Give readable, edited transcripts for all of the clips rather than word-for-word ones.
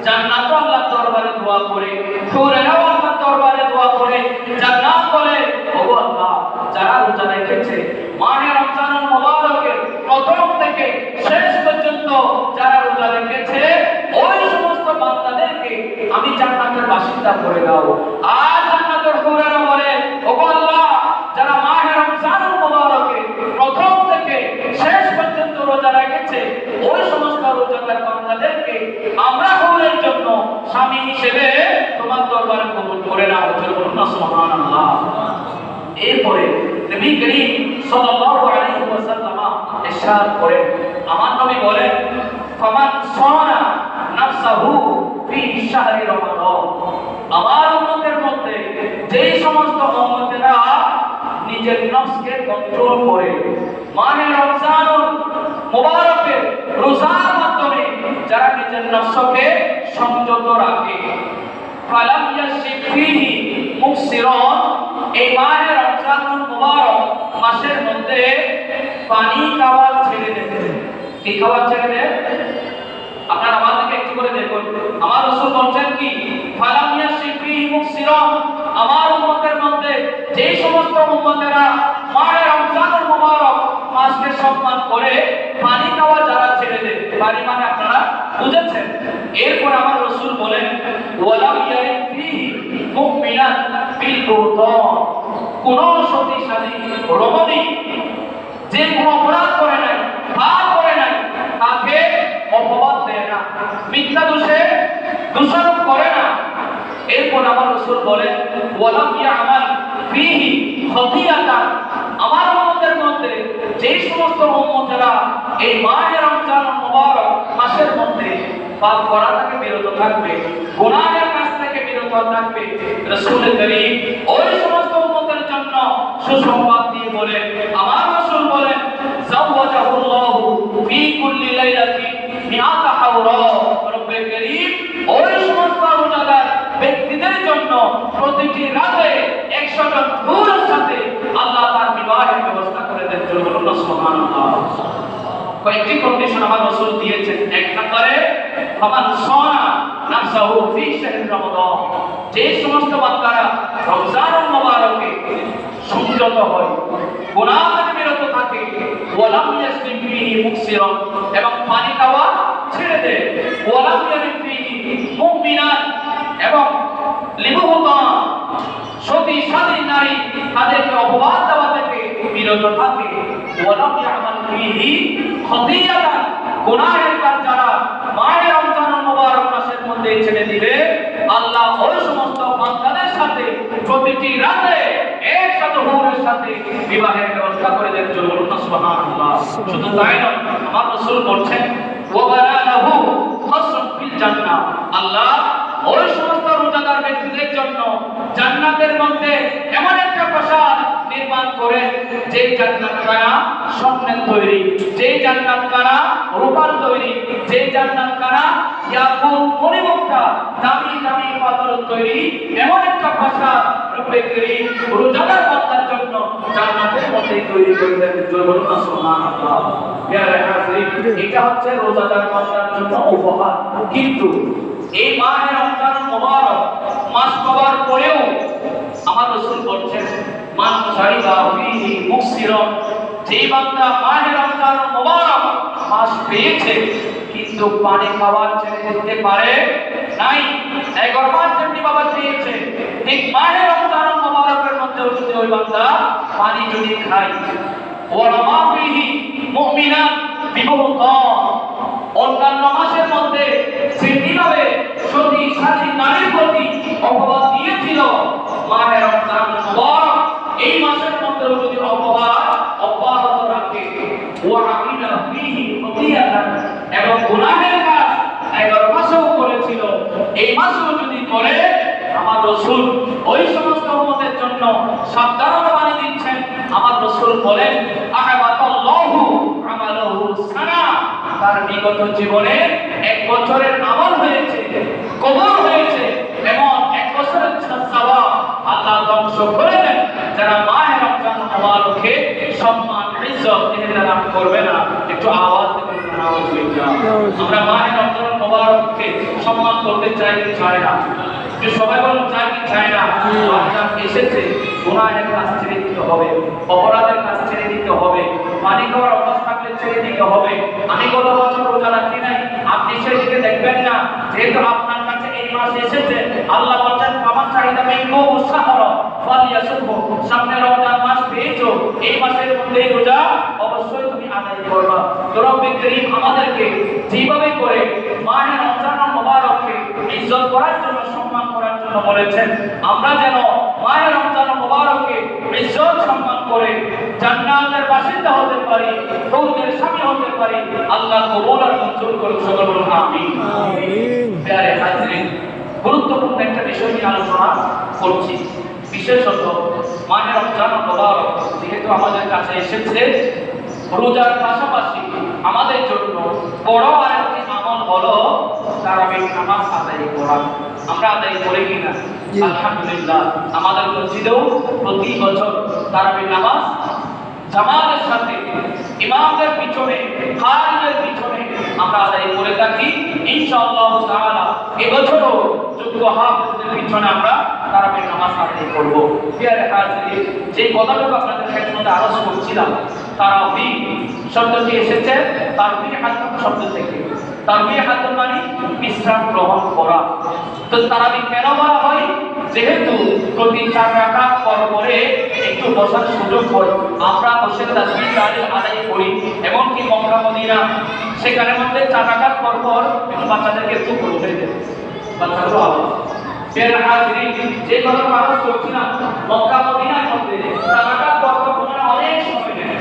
জান্নাত আল্লাহর দরবারে দোয়া করে, হুরেরাও আল্লাহর দরবারে দোয়া করে, জান্নাত বলে ওগো আল্লাহ যারা রোজা রেখেছে মাহে রমজানুল মুবারকের প্রথম থেকে শেষ পর্যন্ত যারা রোজা রেখেছে ওই সমস্ত বান্দাদেরকে আমি জান্নাতের বাসিন্দা করে দাও। আর জান্নাতের হুরেরা বলে ওগো আল্লাহ যারা মাহে রমজানুল মুবারকের প্রথম থেকে শেষ পর্যন্ত রোজা রেখেছে ওই সমস্ত রোজাদার বান্দাদেরকে আমরা হুরের জন্য স্বামী হিসেবে তোমার দরবারে কবুল করে নাও। বলুন না সুবহানাল্লাহ। এরপরে নবী করিম সাল্লাল্লাহু আলাইহি ওয়াসাল্লাম ইরশাদ করেন, আমার নবী বলেন ফামান সানা নাফসাহু ফি শাহরি রমাদান, আমার উম্মতের মধ্যে যেই সমস্ত উম্মতেরা নিজের নফসকে কন্ট্রোল করে মাহে রমজানুল মুবারকের রোজার মাধ্যমে যারা নিজের নফসকে সংযত রাখে, ফালাম ইয়াশিক ফিহি মুকসিরান, এই মাহে রমজানুল মুবারক মাসের মধ্যে পানি খাওয়া ছেড়ে দেবে। কি খাওয়া ছেড়ে দেবে? আপনারা আমার দিকে একটু করে দেখুন, আমার রাসূল বলছেন কি ফালাম ইয়াশিক ফিহি মুকসিরান, আমার উম্মতের মধ্যে যে সমস্ত উম্মতেরা মাহে রমজানুল মুবারক মাসকে সম্মান করে পানি খাওয়া যারা ছেড়ে দেয়, পানি মানে আপনারা বুঝেছেন। এরপর আমার রাসূল বলেন ওয়ালাম ইয়ারিক ফিহি মুমিনান বিল বুহতান, কোন সতীসাধী রমণী যে কোন অপরাধ করে নাই, পাপ করে নাই, তাকে অপবাদ দেয় না, মিথ্যা দোষে দোষারোপ করে না। এরপর আমার রাসূল বলেন ওয়ালাম ইয়ামাল ফিহি খাতিয়াতান, আমার উম্মতের মধ্যে যে সমস্ত উম্মতেরা এই মাহে রমজানুল মুবারক মাসের মধ্যে পাপ করা থেকে বিরত থাকবে, গুনাহের কাজ থেকে বিরত থাকবে, রাসূল করিম ওই সমস্ত উম্মতের জন্য সুসংবাদ দিয়ে বলেন, আমার রাসূল বলেন যাওয়াজাহুল্লাহু ফি কুল্লি লাইলাতিন মিআতা হাওরা, রব্বে করিম ওই সমস্ত রোজাদার ব্যক্তিদের জন্য প্রতিটি রাতে 100 জন নূরের সাথে আল্লাহ তার বিবাহের ব্যবস্থা করে দেন। বলুন না সুবহানাল্লাহ। কয়েকটি কন্ডিশন আমার রাসূল দিয়েছেন। এক নম্বরে ফামান সানা নাফসাহু ফি শাহরি রমাদান, যে সমস্ত বান্দারা রমজানুল মুবারকে সংযত হয়, গুনাহ থেকে বিরত থাকে, ওয়ালাম ইয়াসলিম ফিহি মুকসিরান, এবং পানি খাওয়া ছেড়ে দেয়, ওয়ালাম ইয়ারিক ফিহি মুমিনান, এবং লিবুহতান সতী সাধী নারী তাদেরকে অপবাদ দেওয়া থেকে বিরত থাকে, ওয়ালাম ইয়ামাল ফিহি খাতিয়াতান, গুনাহের কাজ যারা মাহে রমজানুল মুবারক মাসের মধ্যে ছেড়ে দিবে আল্লাহ ওই সমস্ত বান্দাদের সাথে প্রতিটি রাতে 100 হুরের সাথে বিবাহের ব্যবস্থা করে দেন। বলুন না সুবহানাল্লাহ। শুধু তাই নয়, আমার রাসূল বলছেন ওয়া বারানাহু খাসরুন ফিল জান্নাহ, আল্লাহ ওই সমস্ত রোজাদার ব্যক্তিদের জন্য জান্নাতের মধ্যে এমন একটা প্রাসাদ নির্মাণ করে যে জান্নাত কানা স্বর্ণের তৈরি, যে জান্নাত কানা রূপার তৈরি, যে জান্নাত কানা ইয়াকুত মণিমুক্তা দামি দামি পাথরের তৈরি, এমন একটা প্রাসাদ রব্বে করিম রোজাদার বান্দার জন্য জান্নাতের মধ্যে তৈরি করে দেন। বলুন না সুবহানাল্লাহ। প্রিয় হাজির, এটা হচ্ছে রোজাদার বান্দার জন্য উপহার। কিন্তু এই মাহে রমজানুল মুবারক মাস পাওয়ার পরেও আমার রাসূল বলছেন মান শারিবা ফিহি মুকসিরান, যে বান্দা মাহে রমজানুল মুবারক মাস পেয়েছে কিন্তু পানি খাওয়া ছেড়ে দিতে পারে নাই, 11 মাস যেমনি বাবা পেয়েছে ঠিক মাহে রমজানুল মুবারকের মধ্যে যদি ওই বান্দা পানি যদি খায়, ওয়ালামা ফিহি মুমিনান বিবুহতান, অন্যান্য মাসের মধ্যে সে কিভাবে সতী সাধী নারীর প্রতি অপবাদ দিয়েছিল, মাহে রমজানুল মুবারক এই মাসের মধ্যে যদি অপবাদ অব্যাহত রাখে, ওয়া আমিলা ফিহি খাতিয়াতান, এবং গুনাহের কাজ 11 মাসেও করেছিল, এই মাসেও যদি করে, আমার রাসূল ওই সমস্ত উম্মতের জন্য সাবধানতা বাণী দিচ্ছেন। আমার রাসূল বলেন আহাবাতাল্লাহু আমালাহু সানা, তার বিগত জীবনে 1 বছরের আমল হয়েছে, কবুল হয়েছে, এবং 1 বছরের সওয়াব আল্লাহ ধ্বংস করে দেন যারা মাহে রমজানুল মুবারকে সম্মান ইজ্জত ইহতিরাম করবে না। একটু আওয়াজ দিবেন নাউজুবিল্লাহ। আমরা মাহে রমজানুল মুবারককে মোবারককে সম্মান করতে চায় কি চায় না? যে সবাই বলুন চায় কি চায় না? রমজান এসেছে, গুনাহের কাজ ছেড়ে দিতে হবে, অপরাধের কাজ ছেড়ে দিতে হবে, পানি খাওয়ার অভ্যাস থাকলে ছেড়ে দিতে হবে। আমি গত বছর রোজা রাখি নাই, আপনি সেদিকে দেখবেন না, যেহেতু আপনার কাছে এই মাস এসেছে, আল্লাহ বলেন আমার চাহিদা মেনগো মুসাহর ফালিয়াসুবহু, সামনে রমজান মাস পেয়েছো, এই মাসের মধ্যে রোজা অবশ্যই তুমি আদায় করবা। তো রব্বুল করিম আমাদেরকে যেভাবে করে মাহে রমজান মুবারককে ইজ্জত করার জন্য, সম্মান করার জন্য বলেছেন, আমরা যেন মাহে রমজান মুবারককে ইজ্জত সম্মান করে জান্নাতের বাসিন্দা হতে পারি, হৌদের স্বামী হতে পারি। আল্লাহ কবুল আর মঞ্জুর করুন, সকল বলুন আমিন। আমিন। প্যারে হাজিরিন, গুরুত্বপূর্ণ একটা বিষয় নিয়ে আলোচনা করছি, বিশেষত মাহে রমজান মুবারক যেহেতু আমাদের কাছে এসেছে, রোজার পাশাপাশি আমাদের জন্য বড় আরেকটি আমল হলো তারাবির নামাজ আদায় করা। আমরা আদায় করি কিনা? আলহামদুলিল্লাহ, আমাদের মসজিদেও প্রতি বছর তারাবির নামাজ জামাতের সাথে ইমামদের পিছনে, কারিদের পিছনে আমরা আদায় করে থাকি। ইনশাআল্লাহ তাআলা এবছরও যোগ্য হাফেজদের পিছনে আমরা তারাবির নামাজ আদায় করব। প্রিয় হাজিরিন, যে কথাটুকু আপনাদের সামনে আরজ করছিলাম, তারাবিহ শব্দটি এসেছে তারবিহ হাতন শব্দ থেকে। তারবিহ হাতন মানে বিশ্রাম গ্রহণ করা। তো তারাবিহ কেন বলা হয়? যেহেতু প্রতি 4 রাকাত পর পরে একটু বসার সুযোগ হয়, আমরা বসে তাসবিহ তাহলিল আদায় করি। এমনকি মক্কা মদিনা সেখানে মধ্যে 4 রাকাত পর পর বাচ্চাদেরকে একটু করে দেয়, বাচ্চাগুলো আওয়াজ। প্রিয় হাজিরিন, যে কথা আরজ করছিলাম, মক্কা মদিনার মধ্যে 4 রাকাত পর পর অনেক সময় নেয়,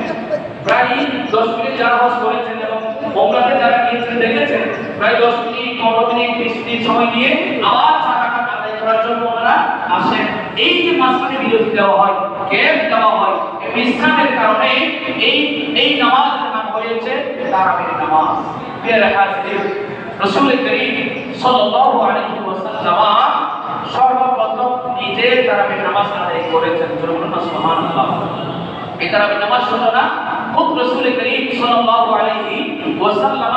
প্রায় 10 মিনিট যারা হজ করেছেন এবং ওমরাতে যারা গিয়েছেন দেখেছেন, প্রায় 10 মিনিট, 15 মিনিট, 20 মিনিট সময় নিয়ে আবার 4 রাকাত আদায় করার জন্য ওনারা আসেন। এই যে মাঝখানে বিরতি দেওয়া হয়, গ্যাপ দেওয়া হয়, এই বিশ্রামের কারণে এই নামাজের নাম হয়েছে তারাবির নামাজ। প্রিয় হাজিরিন, রাসূল করিম সাল্লাল্লাহু আলাইহি ওয়াসাল্লাম সর্বপ্রথম নিজে তারাবির নামাজ আদায় করেছেন। সুবহানাল্লাহ। এই তারাবির নামাজ শুনো না, খুব রাসূল করিম সাল্লাল্লাহু আলাইহি ওয়াসাল্লাম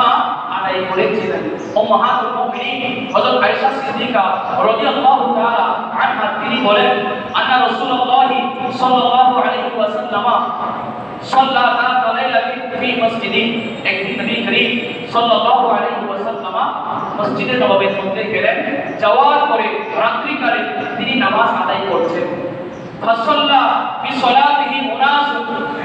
আদায় করেছিলেন। উম্মাহাতুল মুমিনিন হযরত আয়েশা সিদ্দিকা রাদিয়াল্লাহু তাআলা আনহা তিনি বলেন, আন্না রাসূলুল্লাহ সাল্লাল্লাহু আলাইহি ওয়াসাল্লাম সাল্লা যাতা লাইলাতিন ফি মসজিদি, একদিন নবী করিম সাল্লাল্লাহু আলাইহি ওয়াসাল্লাম মসজিদে নববীর মধ্যে গেলেন, যাওয়ার পরে রাত্রিকালে তিনি নামাজ আদায় করছেন। ফাসাল্লা বি সালাতিহি মুনাস,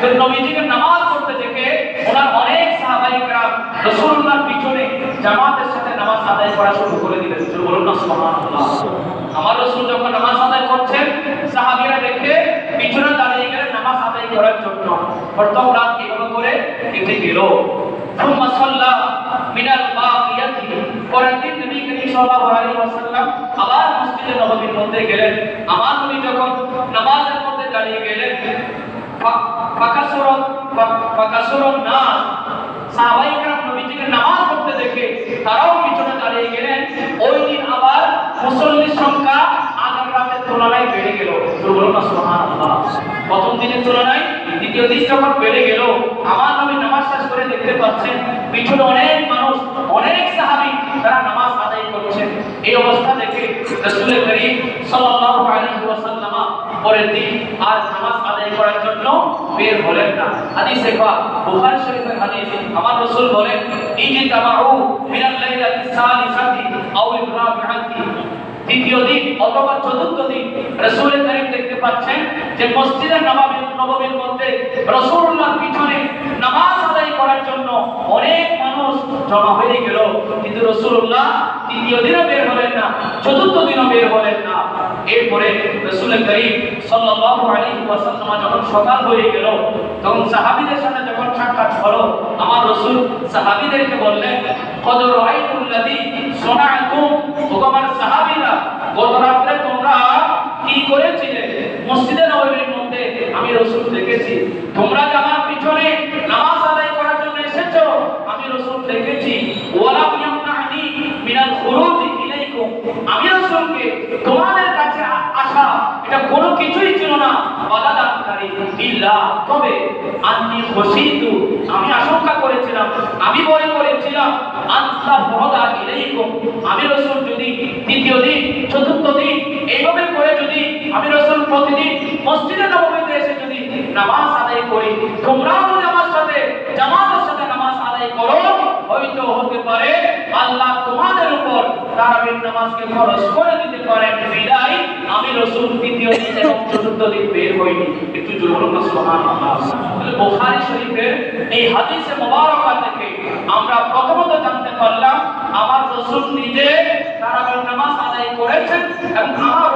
তো নবীজিকে নামাজ পড়তে দেখে ওনার অনেক সাহাবায়ে کرام রাসূলুল্লাহর পিছনে জামাতের সাথে নামাজ আদায় করা শুরু করে দিলেন। বলুন না সুবহানাল্লাহ। আমার রাসূল যখন নামাজ আদায় করছেন, সাহাবীরা দেখে পিছনে দাঁড়িয়ে গেলেন নামাজ আদায় করার জন্য। প্রথম রাত এভাবে করে কেটে গেল। সুম্মা সাল্লা মিনাল বাকিয়াতি, পরের দিন নবী করিম সাল্লাল্লাহু আলাইহি ওয়াসাল্লাম আবার মসজিদে নববীর মধ্যে গেলেন। আমার নবী যখন নামাজের মধ্যে দাঁড়িয়ে গেলেন, ফাকাসুরুন নাস, সাহাবায়ে کرام নবীজিকে নামাজ পড়তে দেখে তারাও পিছনে দাঁড়িয়ে গেলেন। ওই দিন আবার মুসল্লির সংখ্যা আগের রাতের তুলনায় বেড়ে গেল। বলুন না সুবহানাল্লাহ। প্রথম দিনের তুলনায় দ্বিতীয় দিন যখন বেড়ে গেল, আমার নবী নামাজ শেষ করে দেখতে পাচ্ছেন পিছনে অনেক মানুষ, অনেক সাহাবী তারা নামাজ আদায় করছেন। এই অবস্থা দেখে রাসূল করিম সাল্লাল্লাহু আলাইহি ওয়াসাল্লাম পরের দিন আর নামাজ আদায় করার জন্য বের হলেন না। হাদিসে পাক বুখারী শরীফের হাদিস, আমার রাসূল বলেন, ইজতামাউ মিনাল লাইলাতি সালিসাতি আও রাবিআতি, তৃতীয় দিন অথবা চতুর্থ দিন রাসূল করিম দেখতে পাচ্ছেন যে মসজিদে নববীর মধ্যে রাসূলুল্লাহর পিছনে নামাজ আদায় করার জন্য অনেক মানুষ জমা হয়ে গেল, কিন্তু রাসূলুল্লাহ তৃতীয় দিনও বের হলেন না, চতুর্থ দিনও বের হলেন না। এরপরে রাসূল করিম সাল্লাল্লাহু আলাইহি ওয়াসাল্লাম যখন সকাল হয়ে গেল, তখন সাহাবীদের সাথে যখন সাক্ষাৎ হলো, আমার রাসূল সাহাবীদেরকে বললেন, কদ রাআইতুল্লাযী সনাআতুম, আমার সাহাবীরা গত রাতে তোমরা কি করেছিলে মসজিদে নববীর মধ্যে আমি রাসূল দেখেছি। তোমরা যে আমার পিছনে নামাজ আদায় করার জন্য এসেছো, আমি রাসূল দেখেছি। ওয়ালাম ইয়ামনানি মিনাল খুরুজি ইলাইকুম, আমি রাসূলকে তোমাদের কাছে আসা এটা কোনো কিছুই ছিল না বাধাদানকারী, ইল্লা তবে আন্নী খশিতু, আমি আশঙ্কা করেছিলাম, আমি ভয় করেছিলাম আনতা ফরদা ইলাইকুম, আমি রাসূল যদি তৃতীয় দিন চতুর্থ দিন এইভাবে করে যদি আমি রাসূল প্রতিদিন মসজিদে নববীতে এসে যদি নামাজ আদায় করি, তোমরাও যদি আমার সাথে জামাতের সাথে নামাজ আদায় করো, হয়তো হতে পারে আল্লাহ তোমাদের উপর তারাবির নামাজকে ফরজ করে দিতে পারেন। বিদায় আমি রাসূল তৃতীয় দিন এবং চতুর্থ দিন বের হইনি। একটু জোরে বলুন না সুবহানাল্লাহ। বুখারী শরীফের এই হাদিসে মুবারাকা থেকে আমরা প্রথমত জানতে পারলাম আমার রাসূল নিজে তারাবির নামাজ আদায় করেছেন এবং আমার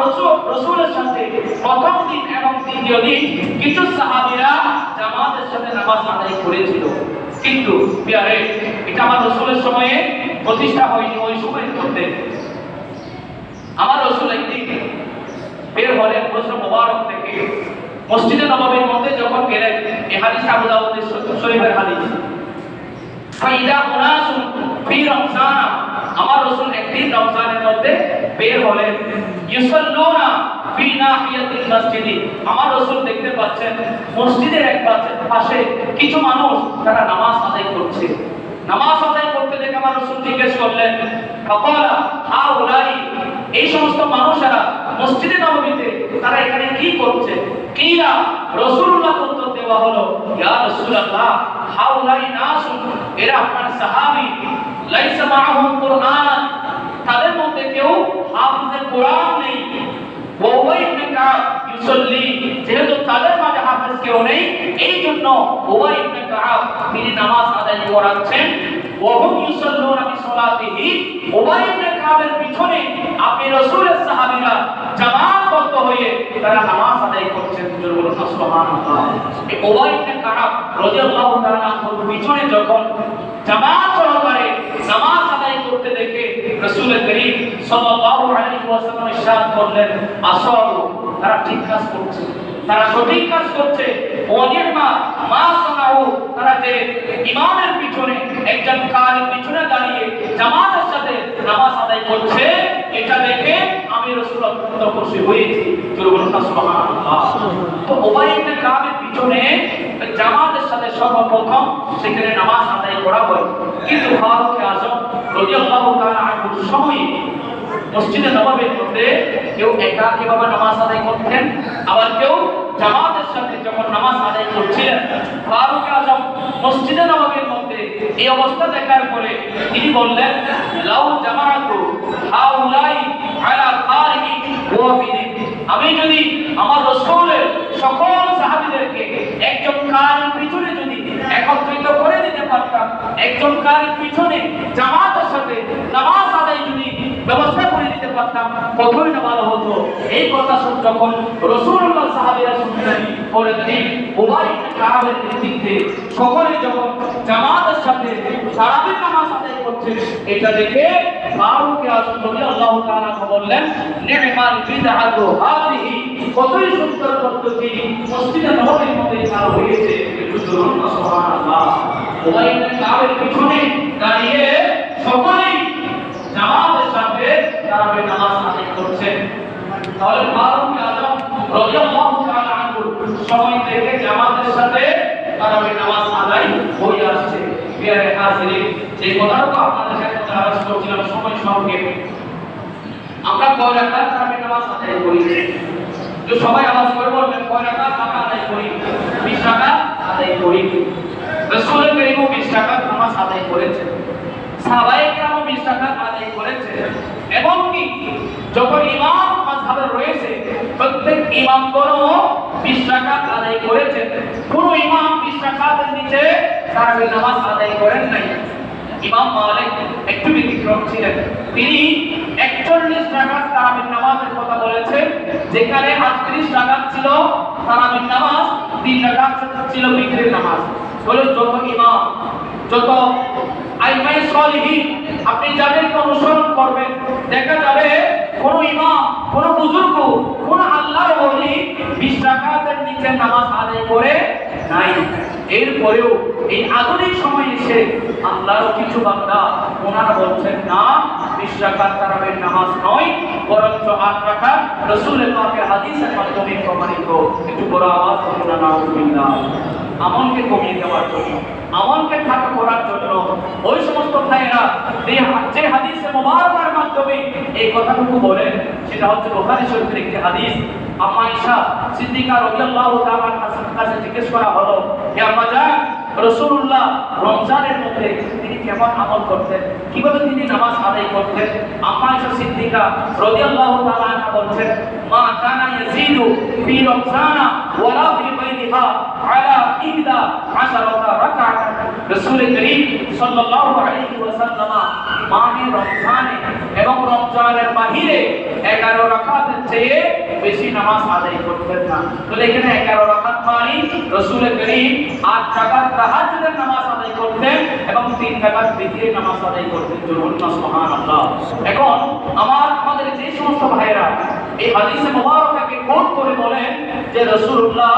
রাসূলের সাথে প্রথম দিন এবং তৃতীয় দিন কিছু সাহাবীরা জামাতের সাথে নামাজ আদায় করেছিল। কিন্তু প্রিয়ারে, এটা আমার রাসূলের সময়ে প্রতিষ্ঠা হয়নি। ওই সময়ের মধ্যে আমার রাসূল একদিন বের হলেন বছর মুবারক থেকে মসজিদে নববীর মধ্যে যখন গেলেন, এই হাদিস আবু দাউদ শরীফের হাদিস, ফাইদা উনাসুন ফি রমজান, আমার রাসূল একদিন রমজানের মধ্যে বের হলেন, ইউসাল্লুনা ফি নাহিয়াতিল মসজিদ, আমার রাসূল দেখতে পাচ্ছেন মসজিদের এক পাশে কিছু মানুষ তারা নামাজ আদায় করছে। নামাজ আদায় করতে দেখে আমার রাসূল জিজ্ঞেস করলেন, ফাকালা হাউলাই, এই সমস্ত মানুষেরা মসজিদে নববীতে তারা এখানে কি করছে? কিরা রাসূলুল্লাহ উত্তর দেওয়া হলো, ইয়া রাসূলুল্লাহ হাউলাই নাসুন, এরা আপনার সাহাবী, লাইসা মাআহুম কুরআন, তাদের মধ্যে কেউ হাফিজে কোরআন নেই, ওয়া ইবনে কাব ইউসাল্লি, যেহেতু তাদের মাঝে হাফেজ কেউ নেই, এই জন্য ওয়া ইবনে কাব তিনি নামাজ আদায় করাচ্ছেন। ওয়াহুম ইউসাল্লুনা বিসলাতিহি, ওয়া ইবনে কাবের পিছনে আপনি রাসূলের সাহাবীরা জামাতবদ্ধ হয়ে তারা নামাজ আদায় করছেন। জোরে বলুন সুবহানাল্লাহ। এই ওয়া ইবনে কাব রাদিয়াল্লাহু তাআলা আনহুর পিছনে যখন জামাত সহকারে নামাজ আদায় করতে দেখে রাসূল করিম সাল্লাল্লাহু আলাইহি ওয়াসাল্লাম ইরশাদ করলেন, আসহাবু, তারা ঠিক কাজ করছে, তারা সঠিক কাজ করছে। ওয়ানিমা মা সানাউ, তারা যে ইমামের পিছনে একজন কারির পিছনে দাঁড়িয়ে জামাতের সাথে নামাজ আদায় করছে, এটা দেখে আমি রাসূল অত্যন্ত খুশি হয়েছি। জোরে বলুন সুবহানাল্লাহ। তো উবাই ইবনে কাবের পিছনে জামাতের সাথে সর্বপ্রথম সেখানে নামাজ আদায় করা হয়। কিন্তু ফারুক আযম রাদিয়াল্লাহু তাআলা আনহুর সময়ে মসজিদে নববীর মধ্যে কেউ একা কিভাবে নামাজ আদায় করতেন, আবার কেউ জামাতের সাথে যখন নামাজ আদায় করছিলেন, ফারুক আযম মসজিদে নববীর মধ্যে এই অবস্থা দেখার পরে তিনি বললেন, লাউ জামাআতু হাউলাই আলা কারিহি ওয়াহিদিন, আমি যদি আমার রাসূলের সকল সাহাবীদেরকে একজন কারির পিছনে যদি একত্রিত করে দিতে পারতাম, একজন কারির পিছনে জামাতের সাথে নামাজ আদায় যদি ব্যবস্থা করে দিতে পারতাম, কতই না ভালো হতো। এই কথা শুনে যখন রাসূলুল্লাহ সাহাবীরা শুনলেন, পরে তিনি উবাই ইবনে কাবের নেতৃত্বে সকলে যখন জামাতের সাথে তারাবির নামাজ আদায় করছে, এটা দেখে ফারুক আযম রাদিয়াল্লাহু তাআলা বললেন, নি'মাল বিদআতু হাযিহি, কতই সুন্দর পদ্ধতি মসজিদে নববীর মধ্যে চালু হয়েছে। সুবহানাল্লাহ। উবাই ইবনে কাবের পিছনে দাঁড়িয়ে সকলেই জামাতের সাথে তারাবির নামাজ আদায় করছেন। তাহলে ফারুক আযম রাদিয়াল্লাহু তাআলা আনহু সময় থেকে জামাতের সাথে তারাবির নামাজ আদায় হয়ে আসছে। প্রিয় হাজিরিন, যে কথাটা আপনাদের সাথে আলোচনা করছিলাম সময় সংক্ষেপে, আমরা কয় রাকাত তারাবির নামাজ আদায় করি? তো সবাই আওয়াজ করে বলবেন, কয় রাকাত আমরা আদায় করি? 20 রাকাত আদায় করি। রাসূল করিম 20 রাকাত নামাজ আদায় করেছেন, সাহাবায়ে কেরাম 20 রাকাত আদায় করেছেন। এবং কি যখন ইমাম মাযহাবে রয়েছে, প্রত্যেক ইমামগণও 20 রাকাত আদায় করেছেন। কোন ইমাম 20 রাকাতের নিচে তারাবির নামাজ আদায় করেন নাই। ইমাম মালিক একটু ব্যতিক্রম ছিলেন, তিনি 41 রাকাত তারাবির নামাজের কথা বলেছেন, যেখানে 38 রাকাত ছিল তারাবির নামাজ, 3 রাকাত ছিল বিকরির নামাজ। বলে যত ইমাম, যত আইমায়ে সালিহিন আপনি যাদেরকে অনুসরণ করবেন, দেখা যাবে কোন ইমাম, কোন বুজুর্গ, কোন আল্লাহর ওলি 20 রাকাতের নিচে নামাজ আদায় করে নাই। এরপরেও এই আধুনিক সময়ে এসে আল্লাহর কিছু বান্দা ওনারা বলছেন, না 20 রাকাত তারাবির নামাজ নয়, বরঞ্চ 8 রাকাত রাসূলের পাকের হাদিসের মাধ্যমে প্রমাণিত। একটু বড় আওয়াজ করুন না নাউযুবিল্লাহ। আমলকে কমিয়ে দেওয়ার জন্য, আমলকে খাটো করার জন্য ওই সমস্ত ভাইয়েরা যে হাদিসে মুবারকার মাধ্যমে এই কথাটুকু বলেন, সেটা হচ্ছে বুখারী শরীফের একটি হাদিস। আম্মা আয়েশা সিদ্দিকা রাদিয়াল্লাহু তাআলা আনহার কাছে জিজ্ঞেস করা হলো, হে আম্মা জান, রাসূলুল্লাহ রমজানের মধ্যে তিনি কেমন আমল করতেন, কিভাবে তিনি নামাজ আদায় করতেন? আম্মা আয়েশা সিদ্দিকা রাদিয়াল্লাহু তাআলা আনহা বলছেন, মা কানা ইয়াজিদু ফি রমজানা ওয়ালা ফি বাইতিহা আলা 11 রাকাত। রাসূল করিম সাল্লাল্লাহু আলাইহি ওয়াসাল্লাম মাহে রমজানে এবং রমজানের বাহিরে 11 রাকাতের চেয়ে বেশি নামাজ আদায় করতেন না। তো এখানে 11 রাকাত মানে রাসূল করিম 8 রাকাত তাহাজ্জুদের নামাজ আদায় করতেন এবং 3 রাকাত বিতরের নামাজ আদায় করতেন। জোরে সুবহানাল্লাহ। এখন আমাদের যে সমস্ত ভাইরা এই হাদিসে মুবারকাকে কোট করে বলেন যে রাসূলুল্লাহ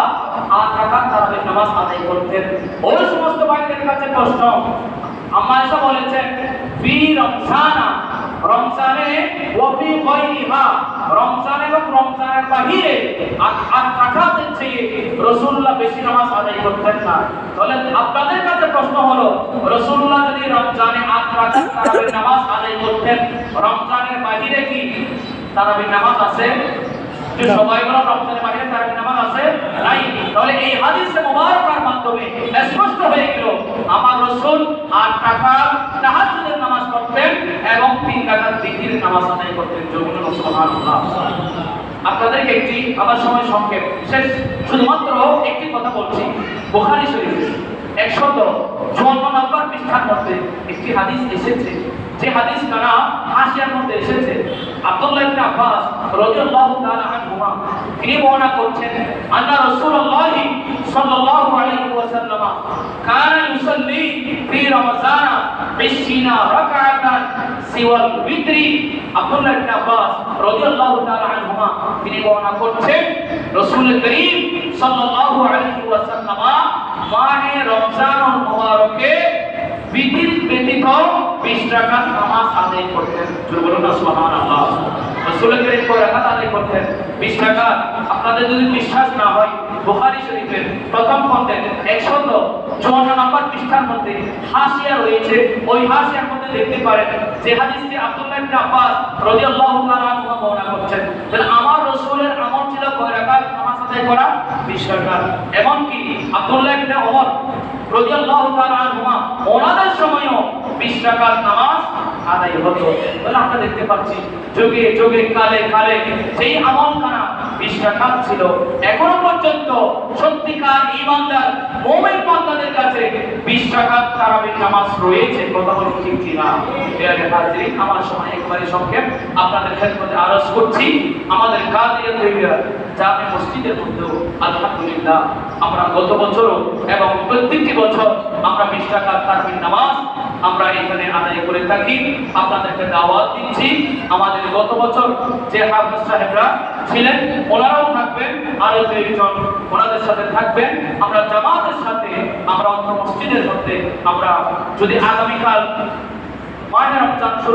8 রাকাত তারাবির নামাজ আদায় করতেন, ওই সমস্ত ভাইদের কাছে প্রশ্ন। আম্মা আয়েশা বলেছেন, ফি রমজানা, রমজানে ওয়া ফি গায়রিহা, রমজান এবং রমজানের বাহিরে 8 রাকাতের চেয়ে রাসূলুল্লাহ বেশি নামাজ আদায় করতেন না। তাহলে আপনাদের কাছে প্রশ্ন হলো, রাসূলুল্লাহ যদি রমজানে 8 রাকাত তারাবির নামাজ আদায় করতেন, রমজানের বাহিরে কি তারাবির নামাজ আছে? যে সবাই বলে রমজানের বাহিরে তারাবির নামাজ আছে নাই। তাহলে এই হাদিসে মুবারকার মাধ্যমে স্পষ্ট হয়ে গেল আমার রাসূল 8 রাকাত তাহাজ্জুদের নামাজ পড়তেন এবং 3 রাকাত বিতরের নামাজ আদায় করতেন। জোরে সুবহানাল্লাহ। আপনাদেরকে একটি, আমার সময় সংক্ষেপ শেষ, শুধুমাত্র একটি কথা বলছি। বুখারী শরীফে 154 নম্বর পৃষ্ঠার মধ্যে একটি হাদিস এসেছে, যে হাদিস কানা হাসিয়ার মধ্যে এসেছে। আব্দুল্লাহ ইবনে আব্বাস রাদিয়াল্লাহু তাআলা আনহুমা তিনি বর্ণনা করছেন, আন্না রাসূলুল্লাহ সাল্লাল্লাহু আলাইহি ওয়াসাল্লাম কানা ইউসাল্লি ফি রমজান 20 রাকাতান সিওয়াল বিতরি। আব্দুল্লাহ ইবনে আব্বাস রাদিয়াল্লাহু তাআলা আনহুমা তিনি বর্ণনা করছেন, রাসূল করিম সাল্লাল্লাহু আলাইহি ওয়াসাল্লাম মাহে রমজানুল মুবারকে বিতির ব্যতীত 20 রাকাত নামাজ আদায় করতেন। জোরে বলুন না সুবহানাল্লাহ। রাসূল করিম কয় রাকাত আদায় করতেন? 20 রাকাত। আপনাদের যদি বিশ্বাস না হয়, বুখারী শরীফের প্রথম খণ্ডে 154 নম্বর পৃষ্ঠার মধ্যে হাসিয়া রয়েছে, ওই হাসিয়ার মধ্যে দেখতে পারেন যে হাদিসটি আব্দুল্লাহ ইবনে আব্বাস রাদিয়াল্লাহু তাআলা আনহু বর্ণনা করছেন। তাহলে আমার রাসূলের আমল ছিল কয় রাকাত নামাজ আদায় করা? 20 রাকাত। এমনকি আব্দুল্লাহ ইবনে ওমর রাদিয়াল্লাহু তাআলা আনহুমা ওনাদের সময়ও 20 রাকাত নামাজ আদায় হতো। তাহলে আমরা দেখতে পাচ্ছি যুগে যুগে কালে কালে সেই আমলখানা 20 রাকাত ছিল। এখনো পর্যন্ত সত্যিকার ঈমানদার মুমিন বান্দাদের কাছে 20 রাকাত তারাবির নামাজ রয়েছে। কথা বলুন ঠিক কি না? প্রিয় হাজিরিন, আমার সময় একবারে সংক্ষেপ, আপনাদের খেদমতে আরজ করছি, আমাদের কাদিয়া তৈরিয়া জামে মসজিদের মধ্যে আলহামদুলিল্লাহ আমরা গত বছরও এবং প্রত্যেকটি বছর আমরা 20 রাকাত তারাবির নামাজ আমরা এখানে আদায় করে থাকি। আপনাদেরকে দাওয়াত দিচ্ছি, আমাদের গত বছর যে হাফেজ সাহেবরা ছিলেন ওনারাও থাকবেন, আরো 2 জন ওনাদের সাথে থাকবেন। আমরা জামাতের সাথে আমরা অন্য মসজিদের মধ্যে আমরা যদি আগামীকাল মাহে রমজান